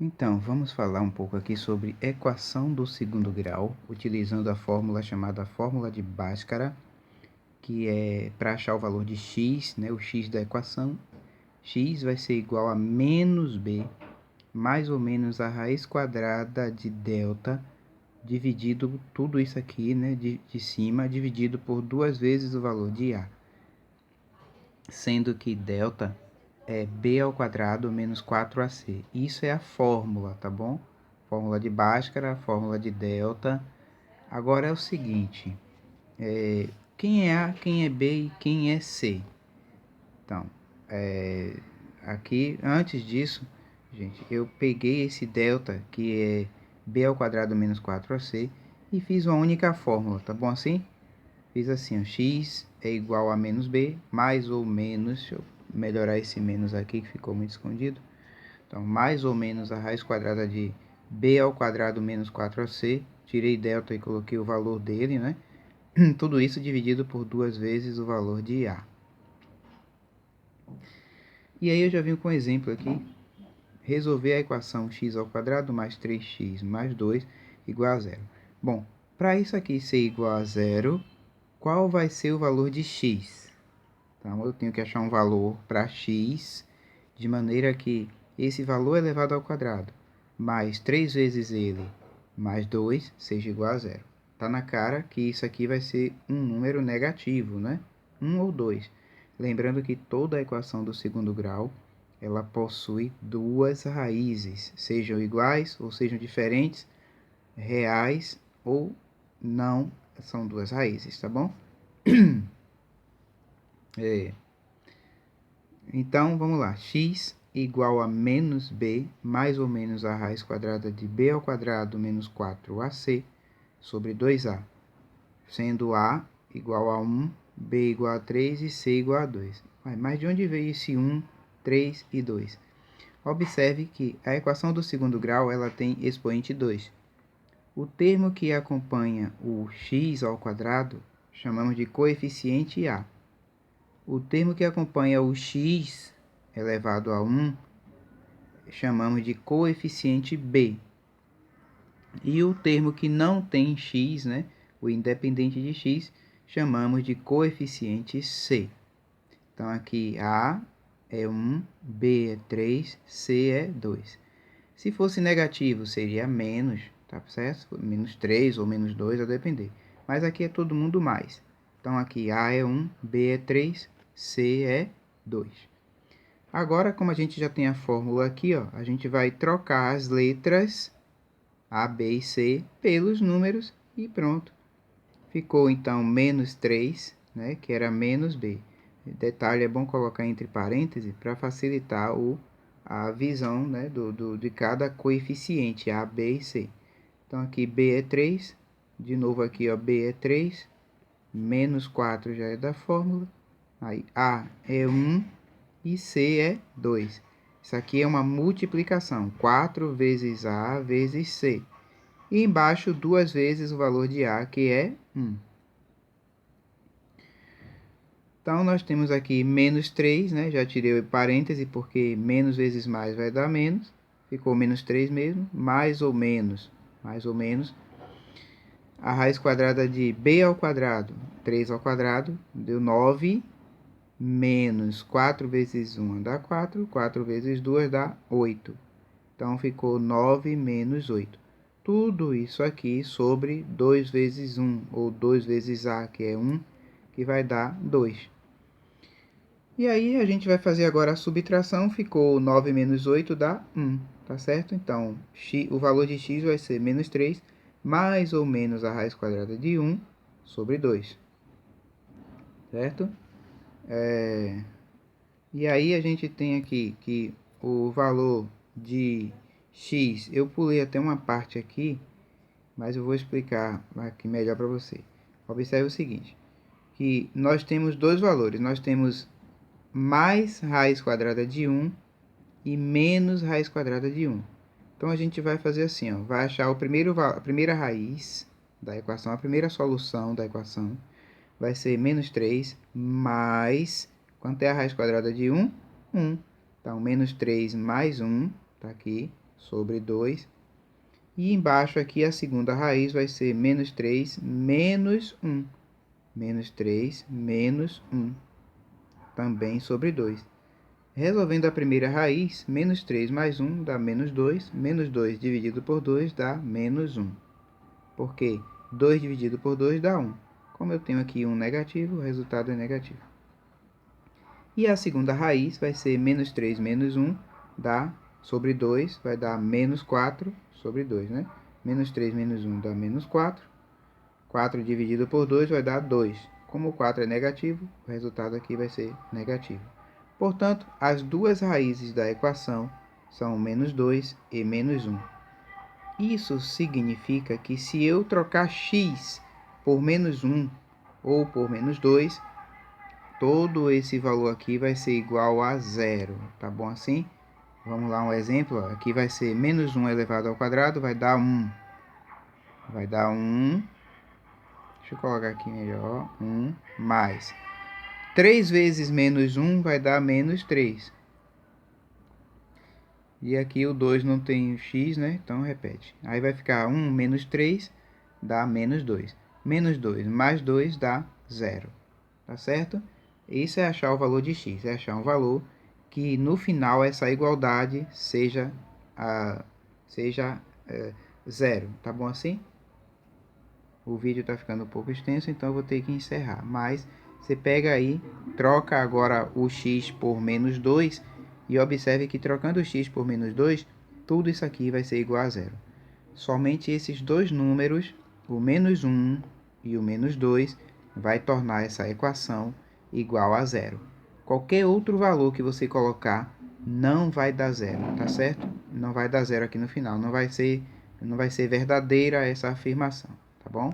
Então, vamos falar um pouco aqui sobre equação do segundo grau, utilizando a fórmula chamada fórmula de Bhaskara, que é para achar o valor de x, né, o x da equação. X vai ser igual a menos b, mais ou menos a raiz quadrada de delta, dividido tudo isso aqui, né, de cima, dividido por 2 vezes o valor de a. Sendo que delta é b ao quadrado menos 4ac. Isso é a fórmula, tá bom? Fórmula de Bhaskara, fórmula de delta. Agora é o seguinte, quem é A, quem é B e quem é C? Então, aqui, antes disso, gente, eu peguei esse delta, que é b ao quadrado menos 4ac, e fiz uma única fórmula, tá bom assim? Fiz assim, ó, x é igual a menos b, mais ou menos, deixa eu melhorar esse menos aqui que ficou muito escondido. Então, mais ou menos a raiz quadrada de b ao quadrado menos 4ac, tirei delta e coloquei o valor dele, né? Tudo isso dividido por 2 vezes o valor de a. E aí eu já vim com um exemplo aqui, resolver a equação x ao quadrado mais 3x mais 2 igual a zero. Bom, para isso aqui ser igual a zero, qual vai ser o valor de x? Então, eu tenho que achar um valor para x, de maneira que esse valor elevado ao quadrado, mais 3 vezes ele, mais 2, seja igual a zero. Está na cara que isso aqui vai ser um número negativo, né? 1 ou 2. Lembrando que toda a equação do segundo grau, ela possui duas raízes, sejam iguais ou sejam diferentes, reais ou não, são duas raízes, tá bom? Então, vamos lá. X igual a menos b, mais ou menos a raiz quadrada de b ao quadrado menos 4ac sobre 2a, sendo a igual a 1, b igual a 3 e c igual a 2. Mas de onde veio esse 1, 3 e 2? Observe que a equação do segundo grau ela tem expoente 2. O termo que acompanha o x ao quadrado chamamos de coeficiente a. O termo que acompanha o x elevado a 1 chamamos de coeficiente b. E o termo que não tem x, né, o independente de x, chamamos de coeficiente c. Então, aqui a é 1, b é 3, c é 2. Se fosse negativo, seria menos, tá certo? Menos 3 ou menos 2, a depender. Mas aqui é todo mundo mais. Então, aqui a é 1, b é 3, c é 2. Agora, como a gente já tem a fórmula aqui, ó, a gente vai trocar as letras A, B e C pelos números e pronto. Ficou, então, menos 3, né, que era menos B. Detalhe, é bom colocar entre parênteses para facilitar a visão, né, de cada coeficiente, A, B e C. Então, aqui B é 3, de novo aqui, ó, B é 3, menos 4 já é da fórmula, aí A é 1 e C é 2. Isso aqui é uma multiplicação, 4 vezes A vezes C. E embaixo, 2 vezes o valor de A, que é 1. Então, nós temos aqui menos 3, né? Já tirei o parêntese, porque menos vezes mais vai dar menos. Ficou menos 3 mesmo, mais ou menos. A raiz quadrada de b ao quadrado, 3 ao quadrado, deu 9, menos 4 vezes 1 dá 4, 4 vezes 2 dá 8. Então, ficou 9 menos 8. Tudo isso aqui sobre 2 vezes 1, ou 2 vezes a, que é 1, que vai dar 2. E aí, a gente vai fazer agora a subtração, ficou 9 menos 8 dá 1, tá certo? Então, o valor de x vai ser menos 3, mais ou menos a raiz quadrada de 1 sobre 2, certo? E aí, a gente tem aqui que o valor de x, eu pulei até uma parte aqui, mas eu vou explicar aqui melhor para você. Observe o seguinte, que nós temos dois valores, nós temos mais raiz quadrada de 1 e menos raiz quadrada de 1. Então, a gente vai fazer assim, ó, vai achar a primeira raiz da equação, a primeira solução da equação vai ser menos 3 mais, quanto é a raiz quadrada de 1? 1. Então, menos 3 mais 1, tá aqui, sobre 2. E embaixo aqui a segunda raiz vai ser menos 3 menos 1. Menos 3 menos 1. Também sobre 2. Resolvendo a primeira raiz, menos 3 mais 1 dá menos 2. Menos 2 dividido por 2 dá menos 1. Porque 2 dividido por 2 dá 1. Como eu tenho aqui um negativo, o resultado é negativo. E a segunda raiz vai ser menos 3 menos 1 dá sobre 2, vai dar menos 4 sobre 2, né? Menos 3 menos 1 dá menos 4. 4 dividido por 2 vai dar 2. Como o 4 é negativo, o resultado aqui vai ser negativo. Portanto, as duas raízes da equação são menos 2 e menos 1. Isso significa que se eu trocar x por menos 1 ou por menos 2, todo esse valor aqui vai ser igual a zero. Tá bom assim? Vamos lá, um exemplo. Aqui vai ser menos 1 elevado ao quadrado, vai dar 1. Vai dar 1. Deixa eu colocar aqui melhor. 1 mais 3 vezes menos 1 vai dar menos 3. E aqui o 2 não tem x, né? Então repete. Aí vai ficar 1 menos 3 dá menos 2. Menos 2 mais 2 dá 0. Tá certo? Isso é achar o valor de x. É achar um valor que no final essa igualdade seja 0. Tá bom assim? O vídeo está ficando um pouco extenso, então eu vou ter que encerrar. Mas você pega aí, troca agora o x por menos 2 e observe que trocando o x por menos 2, tudo isso aqui vai ser igual a zero. Somente esses dois números, o menos 1 e o menos 2, vai tornar essa equação igual a zero. Qualquer outro valor que você colocar não vai dar zero, tá certo? Não vai dar zero aqui no final, não vai ser verdadeira essa afirmação, tá bom?